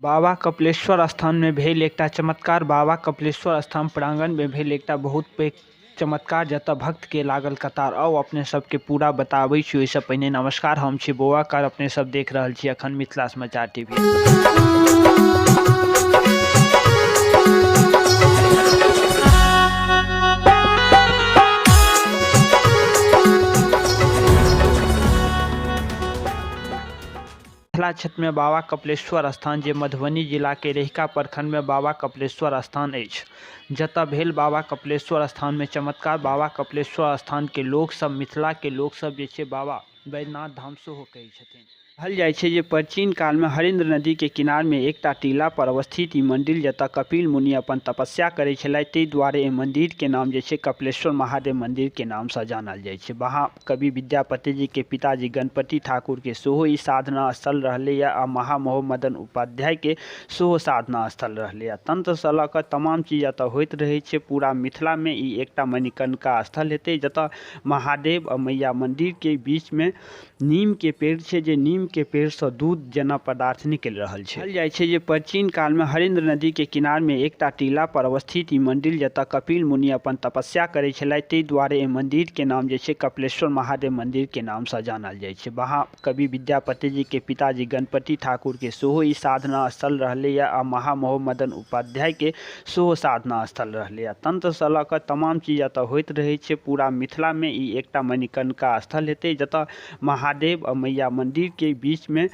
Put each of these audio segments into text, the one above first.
बाबा कपिलेश्वर स्थान में भेल एकटा चमत्कार। बाबा कपिलेश्वर स्थान प्रांगण में भेल एकटा बहुत पैघ चमत्कार जतऽ भक्त के लागल कतार। आओ अपने सबके पूरा बताबै छी। ओहिसँ पहिने नमस्कार, हम छी बौआकार। अपने सब देख रहल छी अखन मिथिला समाचार टीवी। मिथिला क्षेत्र में बाबा कपिलेश्वर स्थान जे मधुबनी जिला के रहिका प्रखंड में बाबा कपिलेश्वर स्थान अछि, जतऽ भेल बाबा कपिलेश्वर स्थान में चमत्कार। बाबा कपिलेश्वर स्थान के लोक सब, मिथिला के लोक सब जे छै बाबा बैद्यनाथ धाम सेहो कहै छथिन। कहल जाइ छै जे प्राचीन काल में हरिंद्र नदी के किनार में एकटा टीला पर अवस्थित ई मंदिर जतऽ कपिल मुनि अपन तपस्या करै छलथि, ताहि दुआरे एहि मंदिर के नाम जे छै कपिलेश्वर महादेव मंदिर के नाम से जानल जाइ छै। महाकवि विद्यापति जी के पिताजी गणपति ठाकुर के सेहो ई साधना स्थल रहलै आ महामहोह मदन उपाध्याय के सेहो साधना स्थल रहलै। तंत्र से लऽ कऽ तमाम चीज एतऽ होइत रहै छै। पूरा मिथिला में ई एकटा मणिकर्णिका स्थल हेतै जतऽ महादेव आ मैया मंदिर के बीच में नीम के पेड़ छै, जे नीम के पेड़ से दूध जना पदार्थ निकल रहल छै। कहल जाइ छै जे प्राचीन काल में हरिंद्र नदी के किनार में एकटा टीला पर अवस्थित ई मंदिर जतऽ कपिल मुनि अपन तपस्या करै छलथि, ताहि दुआरे एहि मंदिर के नाम जे छै कपिलेश्वर महादेव मंदिर के नाम से जानल जाइ छै। महाकवि विद्यापति जी के पिताजी गणपति ठाकुर के सेहो ई साधना स्थल रहलै आ महामहोह मदन उपाध्याय के सेहो साधना स्थल रहलै। तंत्र से लऽ कऽ तमाम चीज एतऽ होइत रहै छै। पूरा मिथिला में ई एकटा मणिकर्णिका स्थल हेतै जतऽ महादेव आ मैया मंदिर के बीच में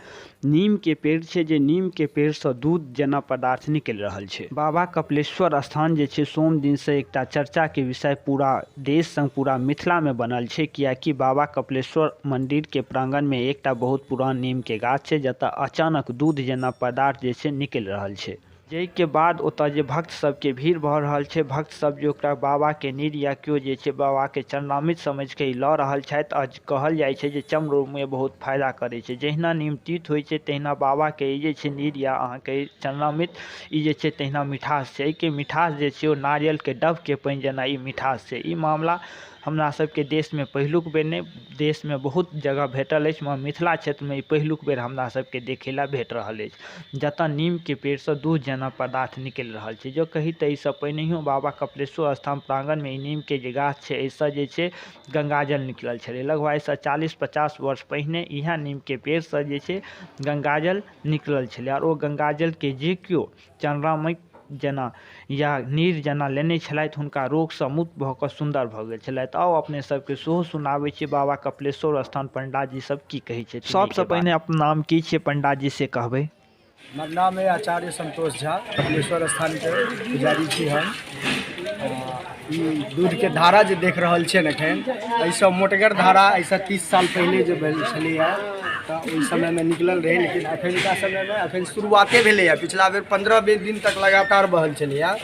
नीम के पेड़ छै, जे नीम के पेड़ से दूध जना पदार्थ निकल रहल छै। बाबा कपिलेश्वर स्थान जे छै सोम दिन से एकटा चर्चा के विषय पूरा देश संग पूरा मिथिला में बनल छै, कियाकि बाबा कपिलेश्वर मंदिर के प्रांगण में एकटा बहुत पुरान नीम के गाछ छै जतऽ अचानक दूध जना पदार्थ जे छै निकल रहल छै। जाहिके बाद ओतऽ जे भक्त सबके भीड़ भऽ रहल छै, भक्त सब जे ओकरा बाबा के नीर या केओ जे छै बाबा के चरणामृत समझ के ई लऽ रहल छथि। आ कहल जाइ छै जे चर्म रोग में बहुत फायदा करै छै। जहिना नीम तीत होइ छै तहिना बाबा के ई जे छै नीर या अहाँके चरणामृत ई जे छै तहिना मिठास छै। एहिके मिठास जे छै ओ नारियल के डब के पानि जेना ई मिठास छै। ई मामला हमरा सबके देश में पहिलुक बेर नहि, देश में बहुत जगह भेटल अछि, मगर मिथिला क्षेत्र में ई पहिलुक बेर हमरा सबके देखे ला भेट रहल अछि, जतऽ नीम के पेड़ से दूध जना पदार्थ निकल रहल छै। जो कही तऽ इससे पहिनहियो बाबा कपिलेश्वर स्थान प्रांगण में ई नीम के जे गाछ छै एहिसँ जे छै गंगाजल निकलल छलै। लगभग आइसँ 40-50 वर्ष पहिने इएह नीम के पेड़ से जे छै गंगाजल निकलल छलै। और ओ गंगाजल के जे केओ चरणामृत जना या नीर जना लेने छलथि हुनका रोग से मुक्त भऽ कऽ सुंदर भऽ गेल छलथि। आओ अपने सबके सेहो सुनाबै छी बाबा कपिलेश्वर स्थान पंडित जी सब की कहै छै। सबसे पहिने अपन नाम की छै पंडित जी से कहबै? हमर नाम है आचार्य संतोष झा, कपिलेश्वर स्थान के पुजारी छी हम। दूध के धारा जे देख रहल छियै एखन, एहिसँ मोटगर धारा एहिसँ 30 साल पहले जे भेल छलैया तऽ ओहि समय में निकलल रहे, लेकिन अखनका समय में अखन शुरुआते भेलैया। पिछला बेर 15-20 दिन तक लगातार बहल छलैया,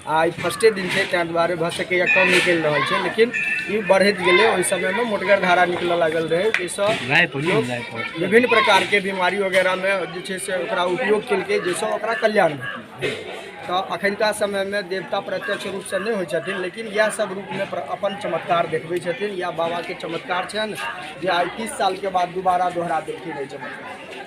आ फर्स्टे दिन छै ताहि दुआरे भऽ सकैया कम निकलि रहल छै, लेकिन ई बढ़ैत गेलै। ओहि समय में मोटगर धारा निकलऽ लागल रहे, जाहिसँ विभिन्न प्रकार के बीमारी वगैरह में जे छै से ओकरा उपयोग केलकै, जाहिसँ ओकरा कल्याण भेल। तऽ अखनका समय में देवता प्रत्यक्ष रूप से नहीं होइ छथिन, लेकिन इएह सब रूप में अपन चमत्कार देखबै छथिन। या बाबा के चमत्कार छनि जे आइ 30 साल के बाद दोबारा दोहरा देलखिन एहि चमत्कार।